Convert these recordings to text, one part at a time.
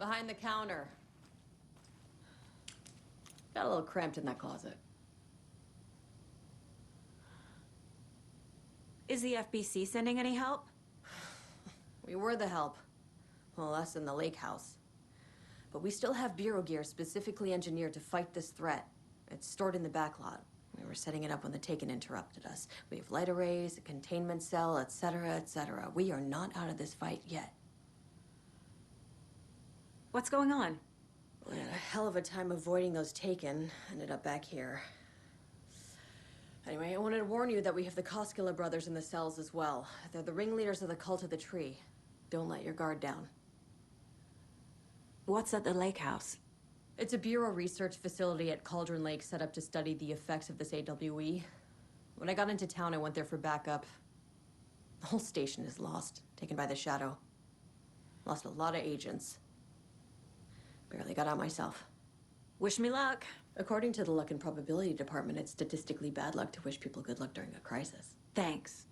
Behind the counter. Got a little cramped in that closet. Is the FBC sending any help? We were the help. Well, us in the lake house. But we still have bureau gear specifically engineered to fight this threat. It's stored in the back lot. We were setting it up when the Taken interrupted us. We have light arrays, a containment cell, etc., etc. We are not out of this fight yet. What's going on? We had a hell of a time avoiding those Taken. Ended up back here. Anyway, I wanted to warn you that we have the Koskela brothers in the cells as well. They're the ringleaders of the Cult of the Tree. Don't let your guard down. What's at the lake house? It's a Bureau research facility at Cauldron Lake set up to study the effects of this AWE. When I got into town, I went there for backup. The whole station is lost, taken by the Shadow. Lost a lot of agents. Barely got out myself. Wish me luck. According to the Luck and Probability Department, it's statistically bad luck to wish people good luck during a crisis. Thanks.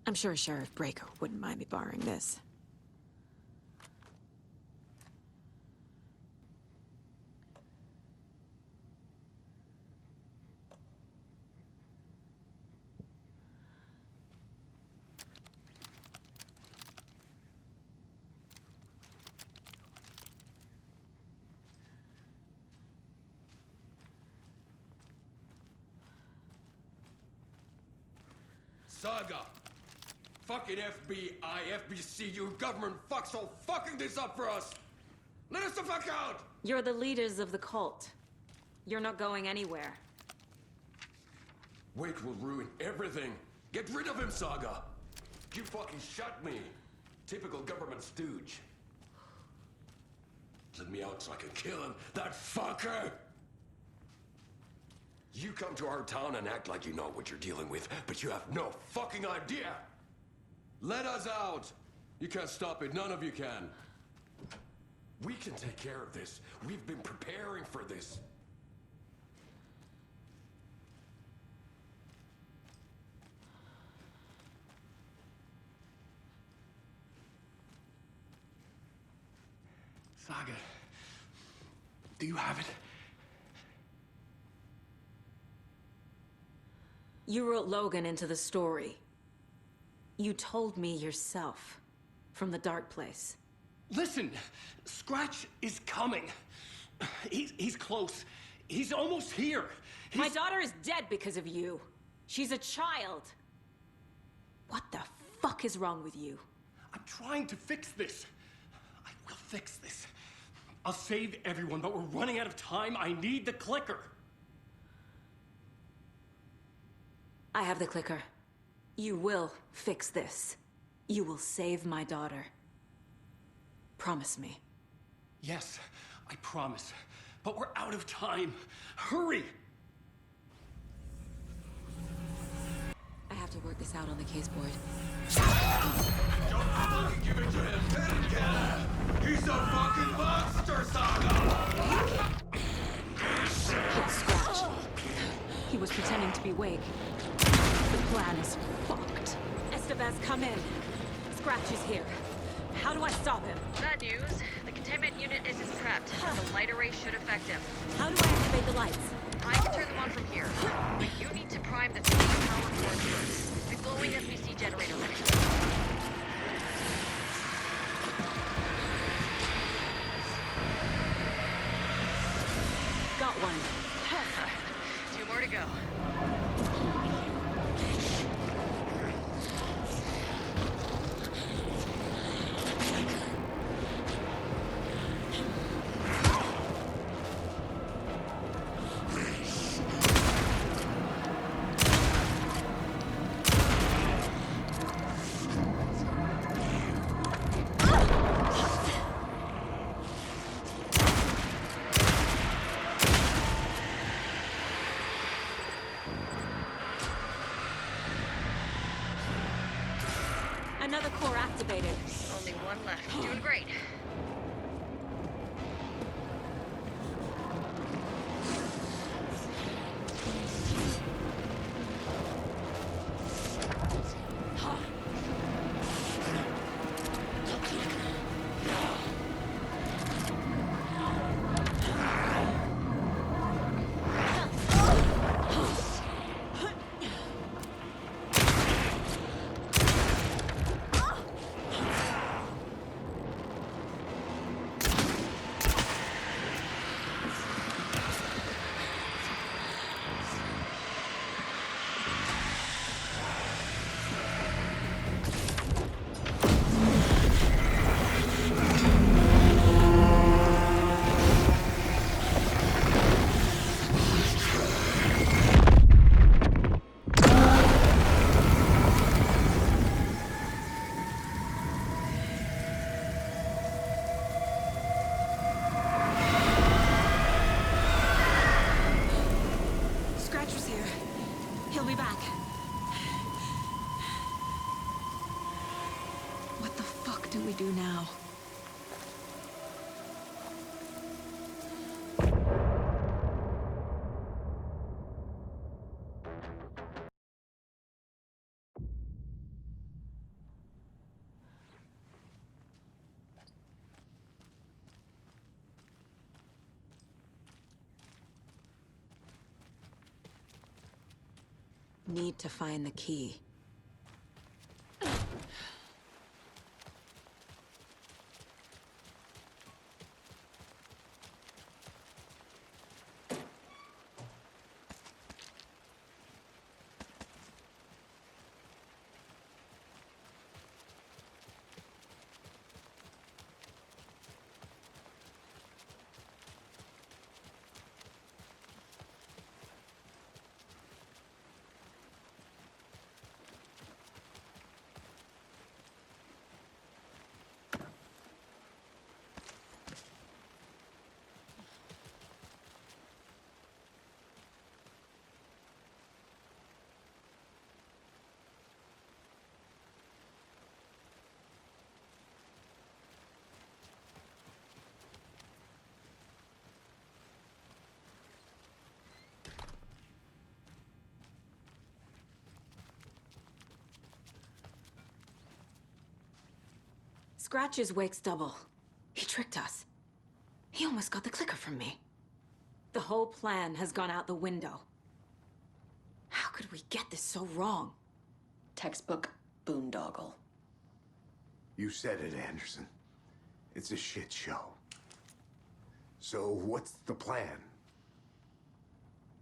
I'm sure Sheriff Breaker wouldn't mind me borrowing this. Saga! Fucking FBI, FBC, you government fucks all fucking this up for us! Let us the fuck out! You're the leaders of the cult. You're not going anywhere. Wake will ruin everything. Get rid of him, Saga! You fucking shot me. Typical government stooge. Let me out so I can kill him, that fucker! You come to our town and act like you know what you're dealing with, but you have no fucking idea! Let us out! You can't stop it, none of you can. We can take care of this. We've been preparing for this. Saga, do you have it? You wrote Logan into the story. You told me yourself, from the dark place. Listen, Scratch is coming. He's close. He's almost here. My daughter is dead because of you. She's a child. What the fuck is wrong with you? I'm trying to fix this. I will fix this. I'll save everyone, but we're running out of time. I need the clicker. I have the clicker. You will fix this. You will save my daughter. Promise me. Yes, I promise. But we're out of time. Hurry! I have to work this out on the case board. Don't fucking give it to him! Let him get it! He's a fucking monster, Saga! Hit Scratch. He was pretending to be Wake. The plan is fucked. Estevez, come in. Scratch is here. How do I stop him? Bad news. The containment unit isn't prepped. The light array should affect him. How do I activate the lights? I can turn them on from here. But you need to prime the three power cord first. The glowing SBC generator ready. Got one. Two more to go. Another core activated. Only one left. Doing great. Scratch was here. He'll be back. What the fuck do we do now? Need to find the key. Scratch is Wake's double. He tricked us. He almost got the clicker from me. The whole plan has gone out the window. How could we get this so wrong? Textbook boondoggle. You said it, Anderson. It's a shit show. So what's the plan?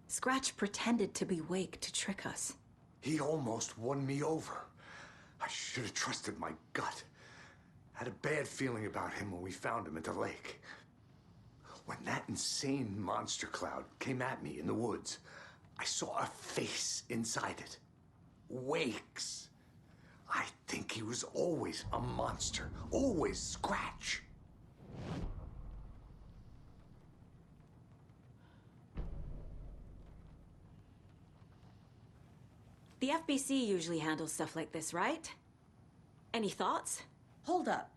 Scratch pretended to be Wake to trick us. He almost won me over. I should have trusted my gut. Had a bad feeling about him when we found him at the lake. When that insane monster cloud came at me in the woods, I saw a face inside it. Wake's. I think he was always a monster. Always Scratch. The FBC usually handles stuff like this, right? Any thoughts? Hold up.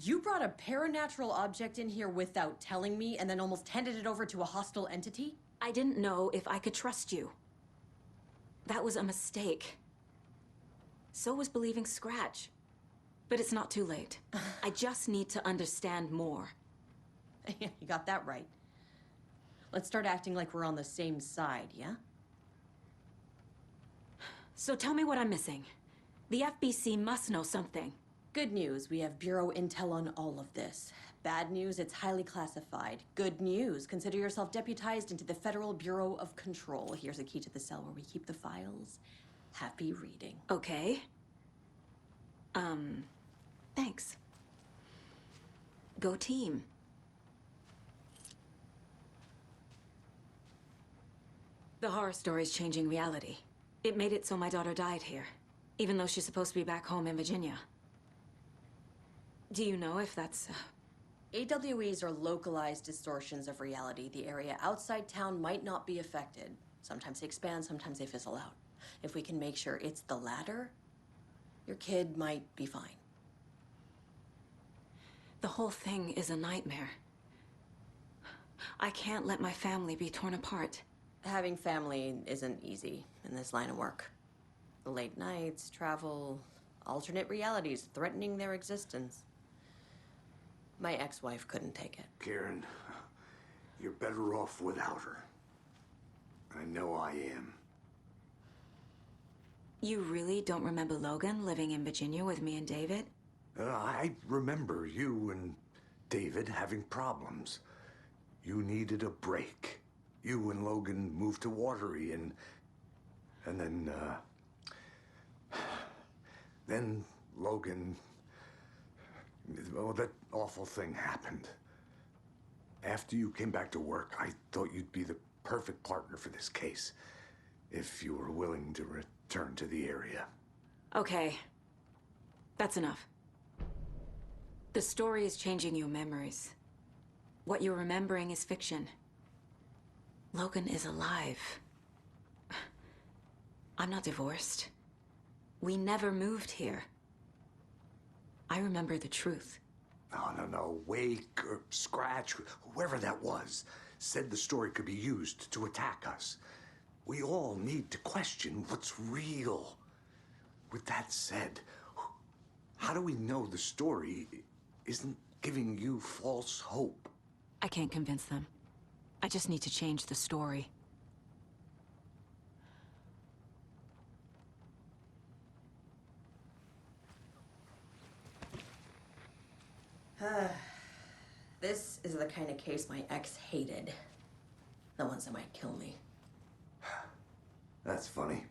You brought a paranatural object in here without telling me and then almost handed it over to a hostile entity? I didn't know if I could trust you. That was a mistake. So was believing Scratch. But it's not too late. I just need to understand more. You got that right. Let's start acting like we're on the same side, yeah? So tell me what I'm missing. The FBC must know something. Good news, we have Bureau intel on all of this. Bad news, it's highly classified. Good news, consider yourself deputized into the Federal Bureau of Control. Here's a key to the cell where we keep the files. Happy reading. Okay. Thanks. Go team. The horror story's changing reality. It made it so my daughter died here, even though she's supposed to be back home in Virginia. Do you know if that's... AWEs are localized distortions of reality. The area outside town might not be affected. Sometimes they expand, sometimes they fizzle out. If we can make sure it's the latter, your kid might be fine. The whole thing is a nightmare. I can't let my family be torn apart. Having family isn't easy in this line of work. The late nights, travel, alternate realities threatening their existence. My ex-wife couldn't take it. Karen, you're better off without her. I know I am. You really don't remember Logan living in Virginia with me and David? I remember you and David having problems. You needed a break. You and Logan moved to Watery and then Logan, well, that awful thing happened. After you came back to work, I thought you'd be the perfect partner for this case, if you were willing to return to the area. Okay. That's enough. The story is changing your memories. What you're remembering is fiction. Logan is alive. I'm not divorced. We never moved here. I remember the truth. No. Wake or Scratch, whoever that was, said the story could be used to attack us. We all need to question what's real. With that said, how do we know the story isn't giving you false hope? I can't convince them. I just need to change the story. This is the kind of case my ex hated. The ones that might kill me. That's funny.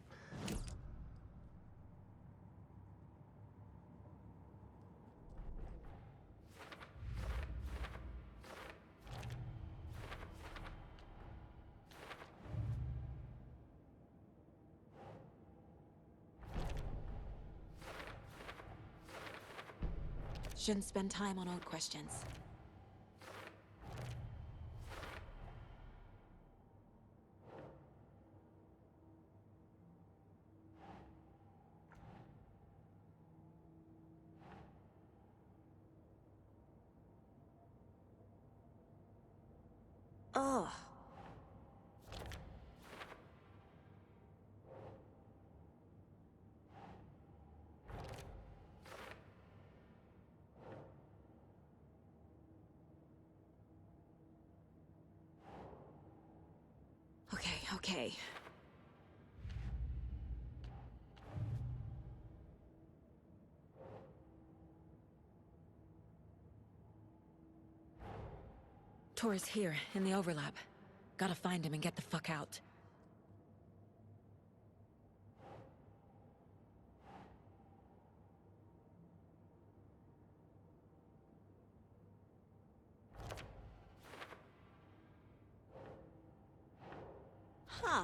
Shouldn't spend time on old questions. Ugh. Okay. Tor's here, in the overlap. Gotta find him and get the fuck out. Huh.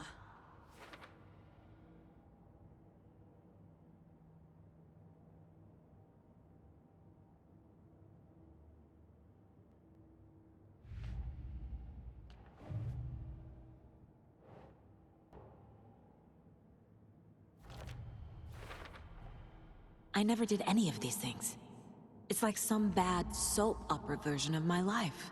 I never did any of these things. It's like some bad soap opera version of my life.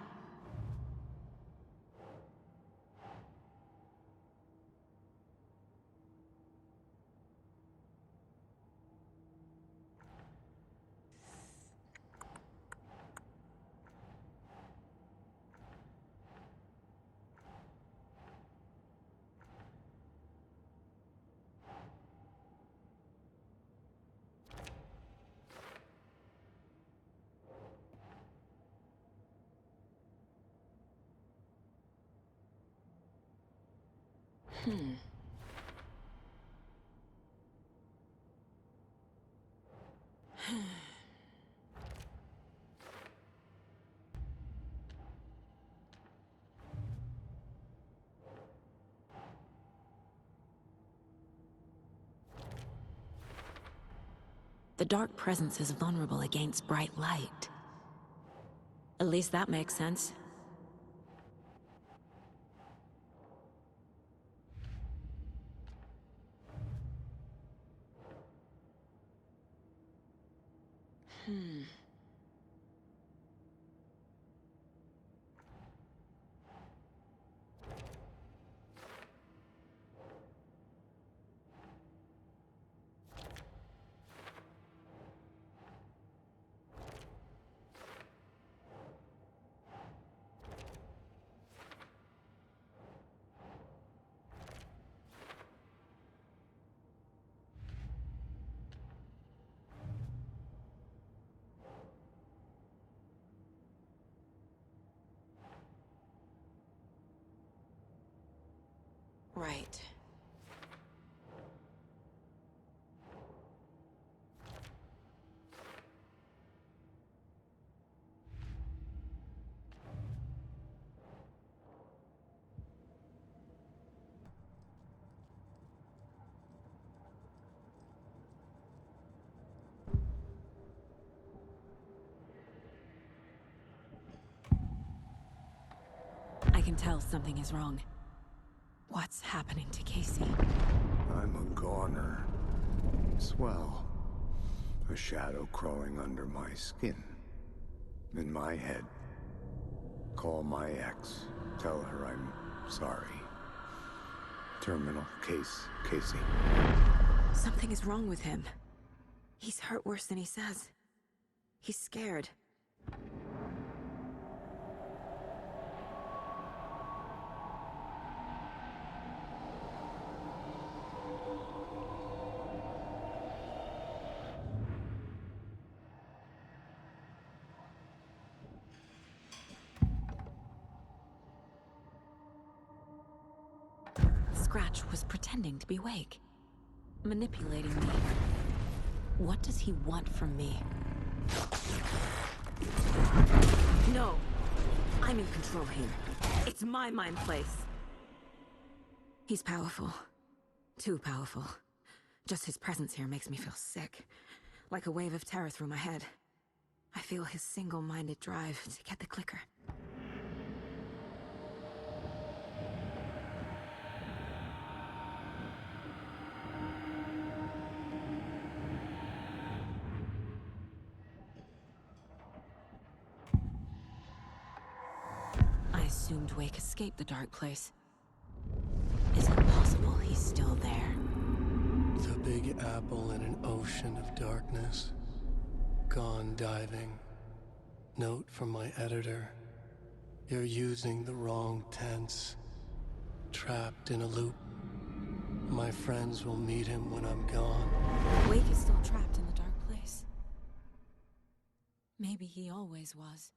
The dark presence is vulnerable against bright light. At least that makes sense. Right. I can tell something is wrong. What's happening to Casey? I'm a goner. Swell. A shadow crawling under my skin. In my head. Call my ex. Tell her I'm sorry. Terminal case, Casey. Something is wrong with him. He's hurt worse than he says. He's scared. Scratch was pretending to be awake, manipulating me. What does he want from me? No! I'm in control here. It's my mind place. He's powerful. Too powerful. Just his presence here makes me feel sick. Like a wave of terror through my head. I feel his single-minded drive to get the clicker. I assumed Wake escaped the dark place. Is it possible he's still there? The Big Apple in an ocean of darkness. Gone diving. Note from my editor. You're using the wrong tense. Trapped in a loop. My friends will meet him when I'm gone. Wake is still trapped in the dark place. Maybe he always was.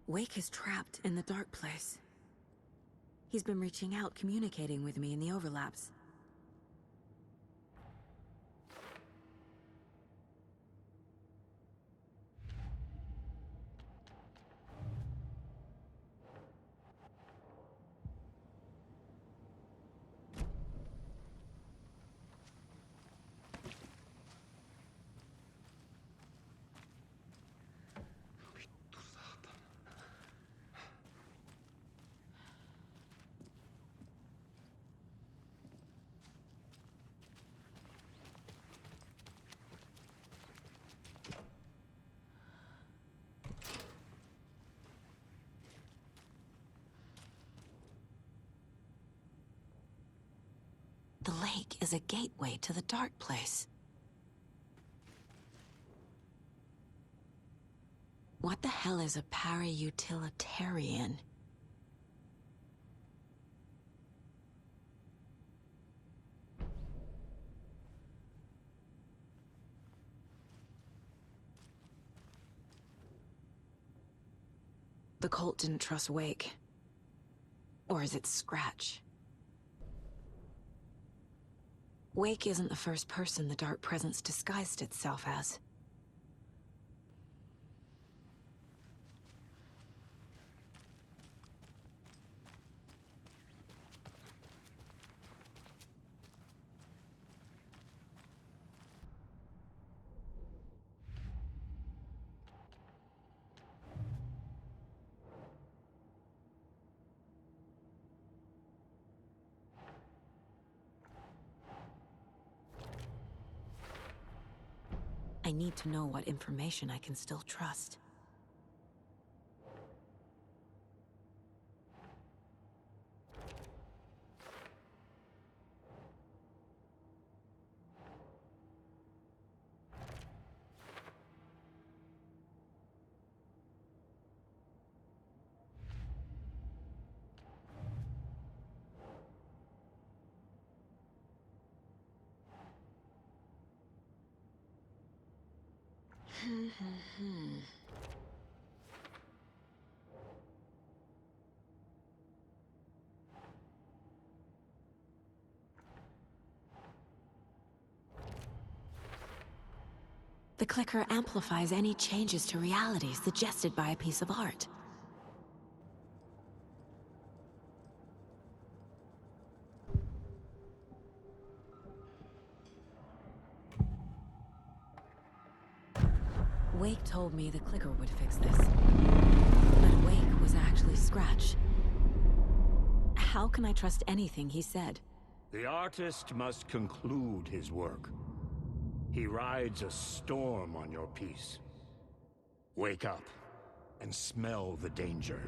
Wake is trapped in the dark place. He's been reaching out, communicating with me in the overlaps. Wake is a gateway to the dark place. What the hell is a para-utilitarian? The cult didn't trust Wake. Or is it Scratch? Wake isn't the first person the Dark Presence disguised itself as. I need to know what information I can still trust. The clicker amplifies any changes to reality suggested by a piece of art. Wake told me the clicker would fix this. But Wake was actually Scratch. How can I trust anything he said? The artist must conclude his work. He rides a storm on your piece. Wake up and smell the danger.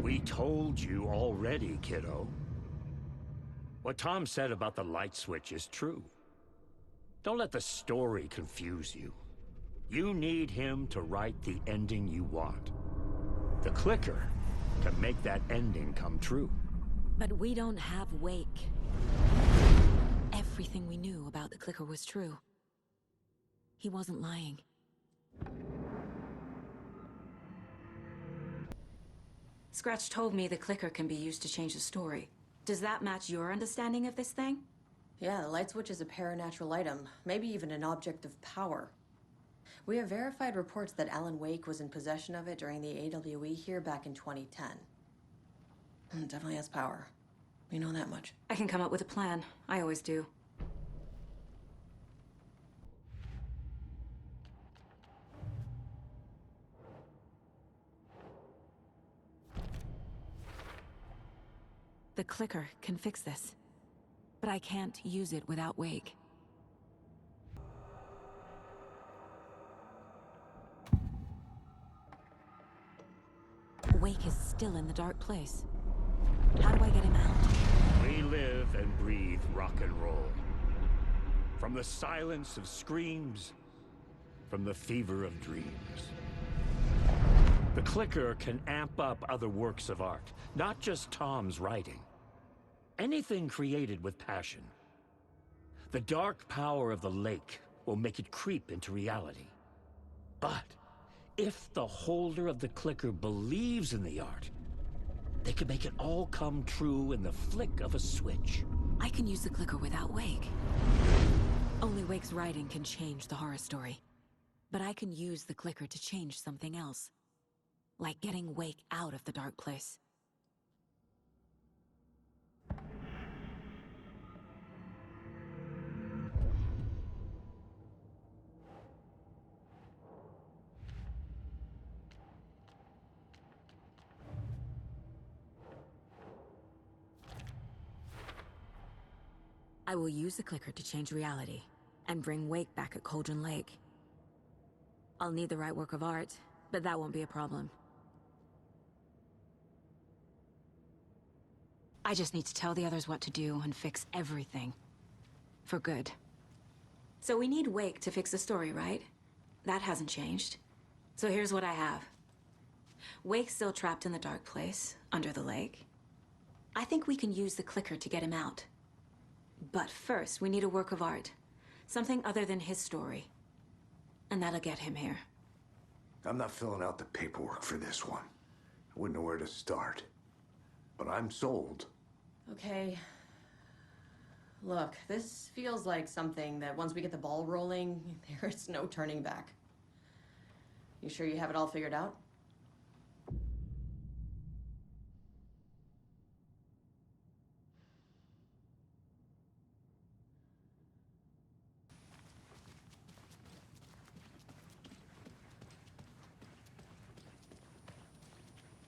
We told you already, kiddo. What Tom said about the light switch is true. Don't let the story confuse you. You need him to write the ending you want. The clicker can make that ending come true. But we don't have Wake. Everything we knew about the clicker was true. He wasn't lying. Scratch told me the clicker can be used to change the story. Does that match your understanding of this thing? Yeah, the light switch is a paranatural item, maybe even an object of power. We have verified reports that Alan Wake was in possession of it during the AWE here back in 2010. It definitely has power. We know that much. I can come up with a plan. I always do. The clicker can fix this. But I can't use it without Wake. Wake is still in the dark place. How do I get him out? We live and breathe rock and roll. From the silence of screams, from the fever of dreams. The clicker can amp up other works of art, not just Tom's writing. Anything created with passion. The dark power of the lake will make it creep into reality. But if the holder of the clicker believes in the art, they can make it all come true in the flick of a switch. I can use the clicker without Wake. Only Wake's writing can change the horror story. But I can use the clicker to change something else. Like getting Wake out of the dark place. I will use the clicker to change reality, and bring Wake back at Cauldron Lake. I'll need the right work of art, but that won't be a problem. I just need to tell the others what to do and fix everything. For good. So we need Wake to fix the story, right? That hasn't changed. So here's what I have. Wake's still trapped in the dark place, under the lake. I think we can use the clicker to get him out. But first, we need a work of art. Something other than his story. And that'll get him here. I'm not filling out the paperwork for this one. I wouldn't know where to start. But I'm sold. Okay. Look, this feels like something that once we get the ball rolling, there's no turning back. You sure you have it all figured out?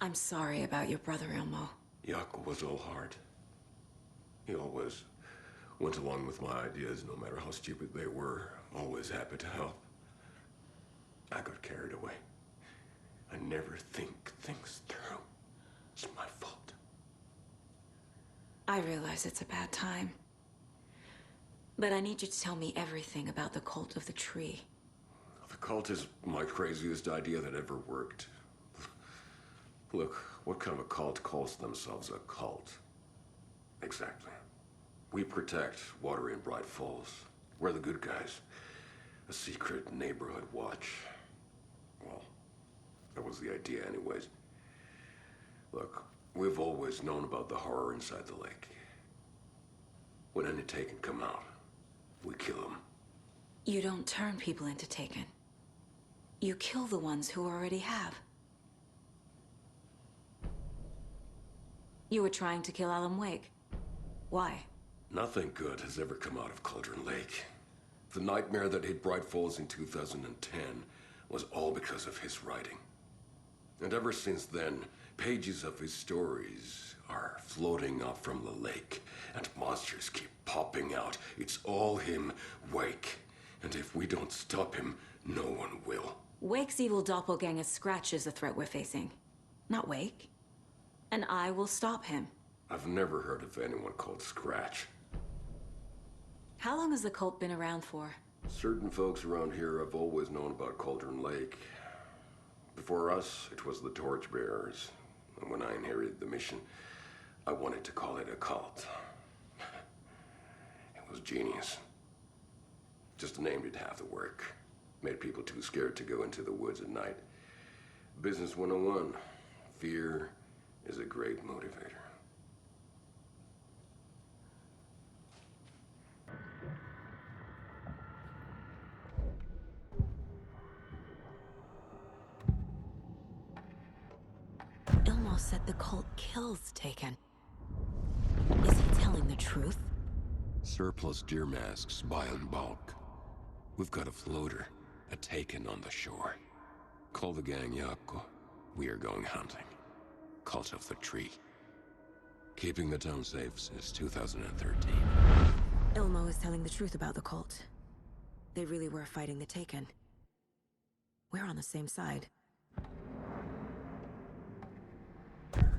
I'm sorry about your brother, Ilmo. Jaakko was all heart. He always went along with my ideas, no matter how stupid they were. Always happy to help. I got carried away. I never think things through. It's my fault. I realize it's a bad time. But I need you to tell me everything about the cult of the tree. The cult is my craziest idea that ever worked. Look, what kind of a cult calls themselves a cult? Exactly. We protect water in Bright Falls. We're the good guys. A secret neighborhood watch. Well, that was the idea anyways. Look, we've always known about the horror inside the lake. When any Taken come out, we kill them. You don't turn people into Taken. You kill the ones who already have. You were trying to kill Alan Wake. Why? Nothing good has ever come out of Cauldron Lake. The nightmare that hit Bright Falls in 2010 was all because of his writing. And ever since then, pages of his stories are floating up from the lake, and monsters keep popping out. It's all him, Wake. And if we don't stop him, no one will. Wake's evil doppelganger Scratch is the threat we're facing, not Wake. And I will stop him. I've never heard of anyone called Scratch. How long has the cult been around for? Certain folks around here have always known about Cauldron Lake. Before us, it was the Torchbearers. And when I inherited the mission, I wanted to call it a cult. It was genius. Just the name did half the work. Made people too scared to go into the woods at night. Business 101. Fear is a great motivator. Ilmo said the cult kills Taken. Is he telling the truth? Surplus deer masks buy in bulk. We've got a floater, a Taken on the shore. Call the gang Jaakko. We are going hunting. Cult of the Tree. Keeping the town safe since 2013. Ilmo is telling the truth about the cult. They really were fighting the Taken. We're on the same side.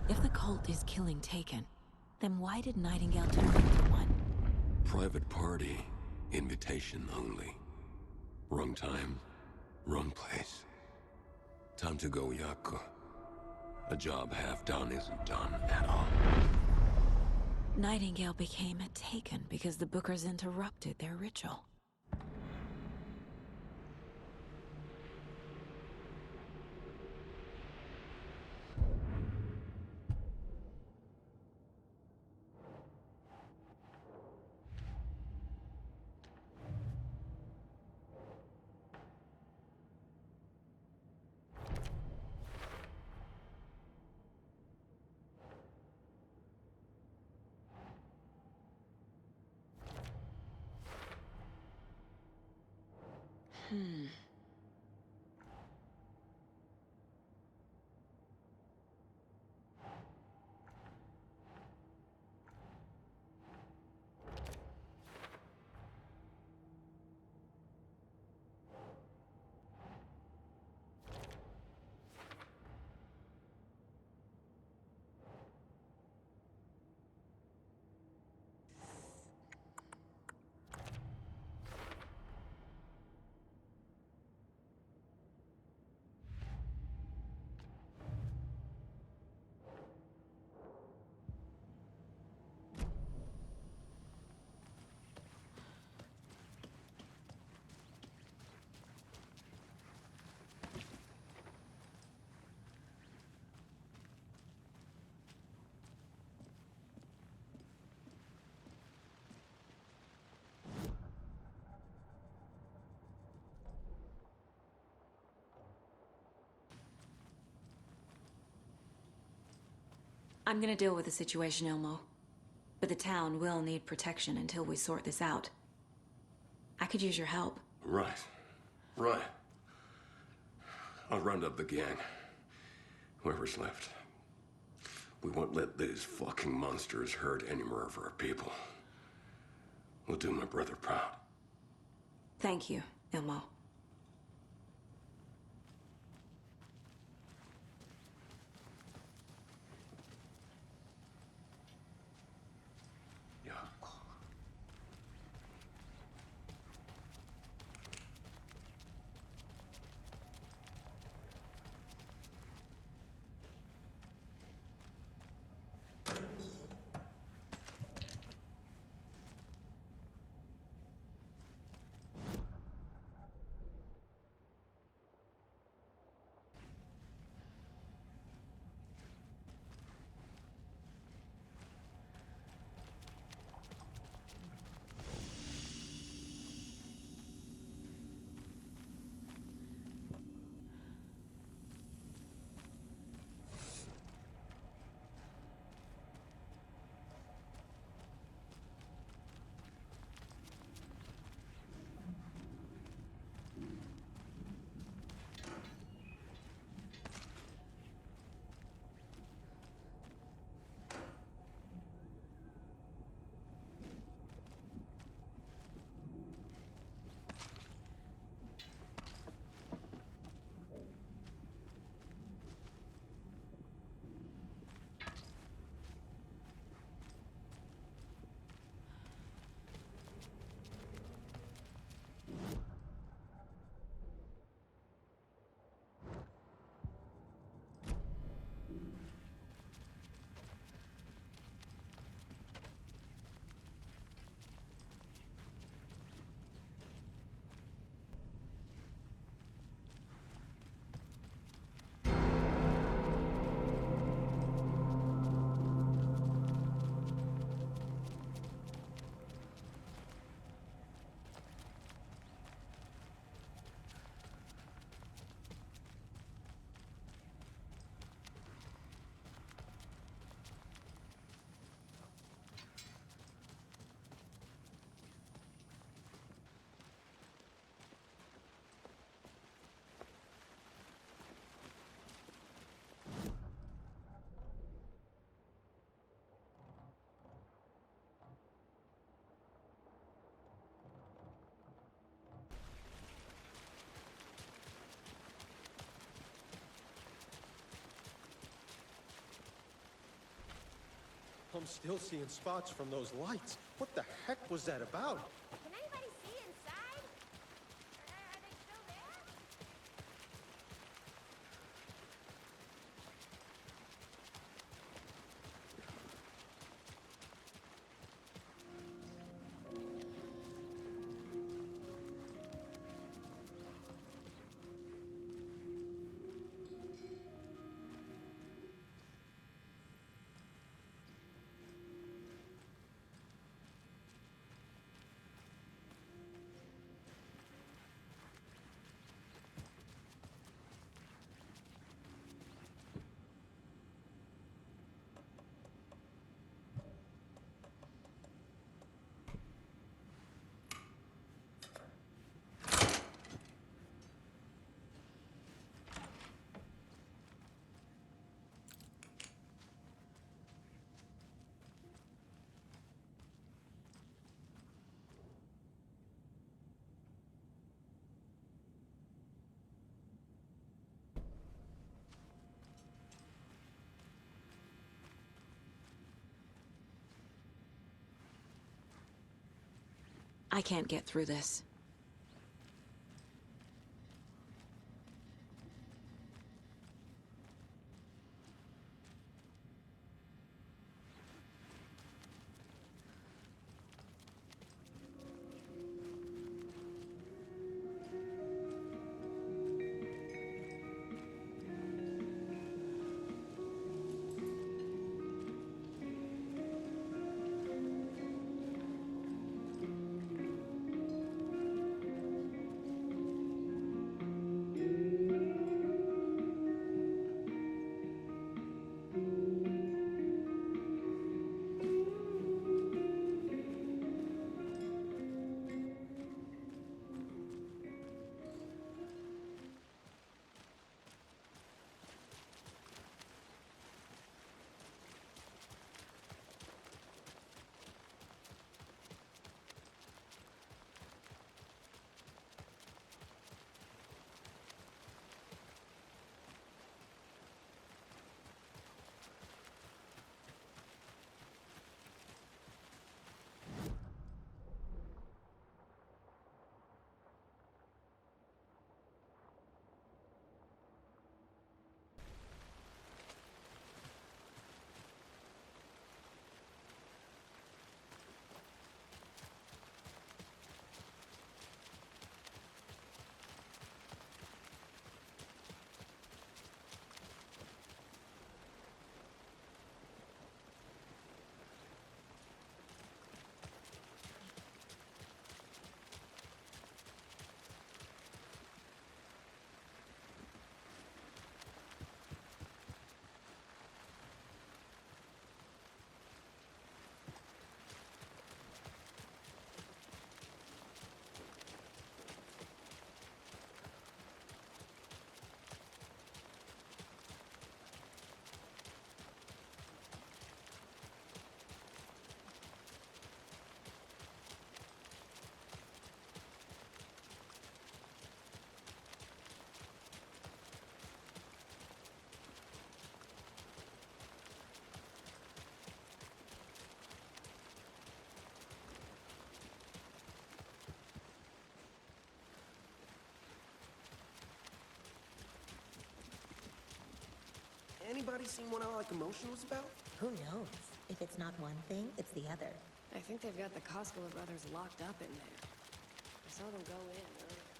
If the cult is killing Taken, then why did Nightingale turn into one? Private party. Invitation only. Wrong time, wrong place. Time to go, Jaakko. A job half done isn't done at all. Nightingale became a Taken because the Bookers interrupted their ritual. I'm gonna deal with the situation, Ilmo. But the town will need protection until we sort this out. I could use your help. Right. Right. I'll round up the gang. Whoever's left. We won't let these fucking monsters hurt any more of our people. We'll do my brother proud. Thank you, Ilmo. Yeah. I'm still seeing spots from those lights. What the heck was that about? Can anybody see inside? Are they still there? I can't get through this. anybody seen what all that commotion was about? Who knows? If it's not one thing, it's the other. I think they've got the Koskela brothers locked up in there. I saw them go in earlier.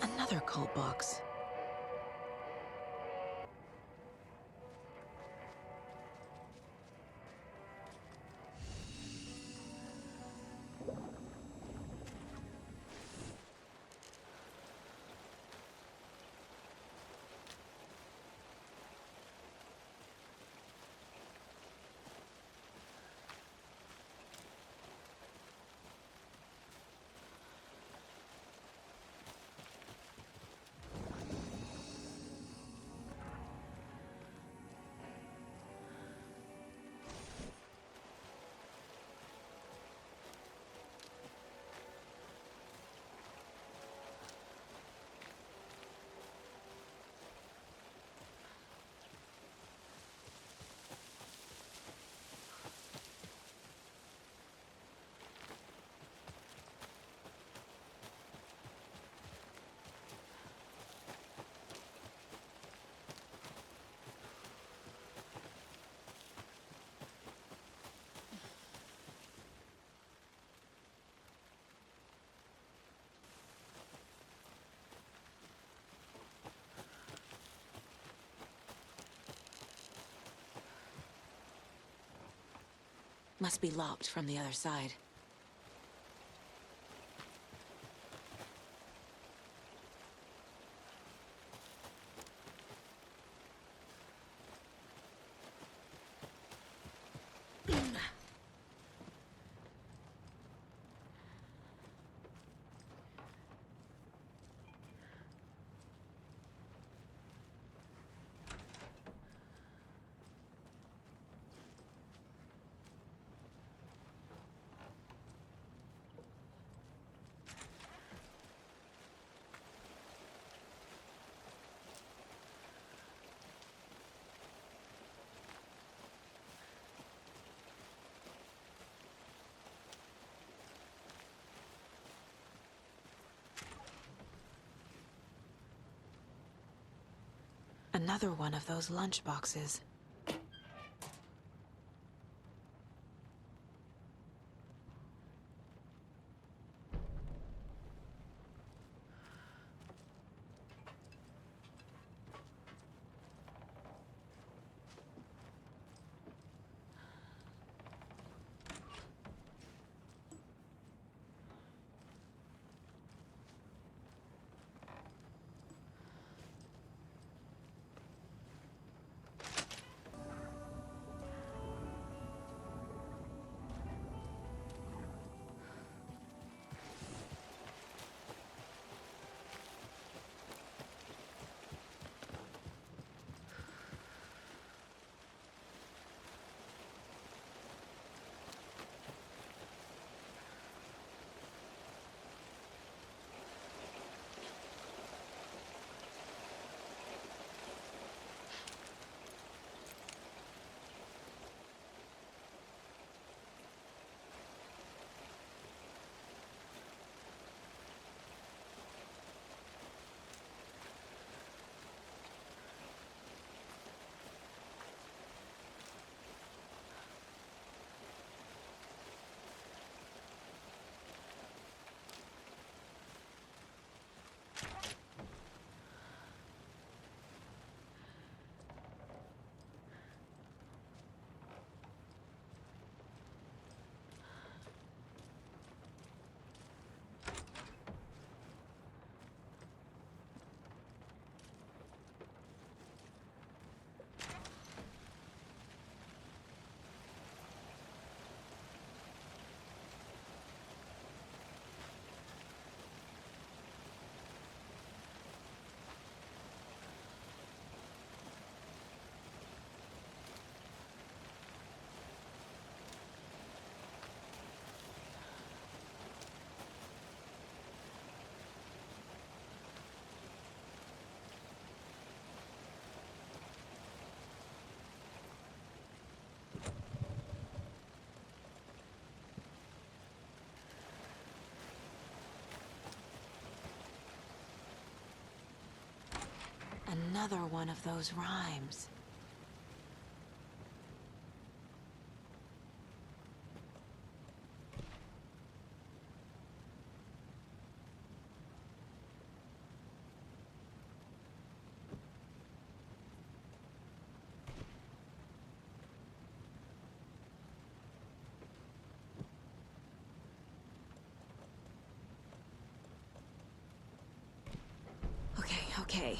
Another cult box. Must be locked from the other side. Another one of those lunchboxes. Another one of those rhymes. Okay.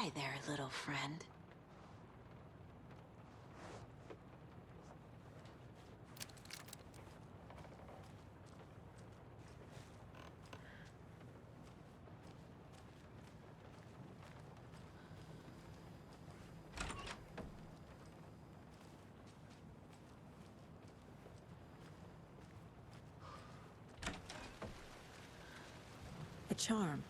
Hi there, little friend. A charm.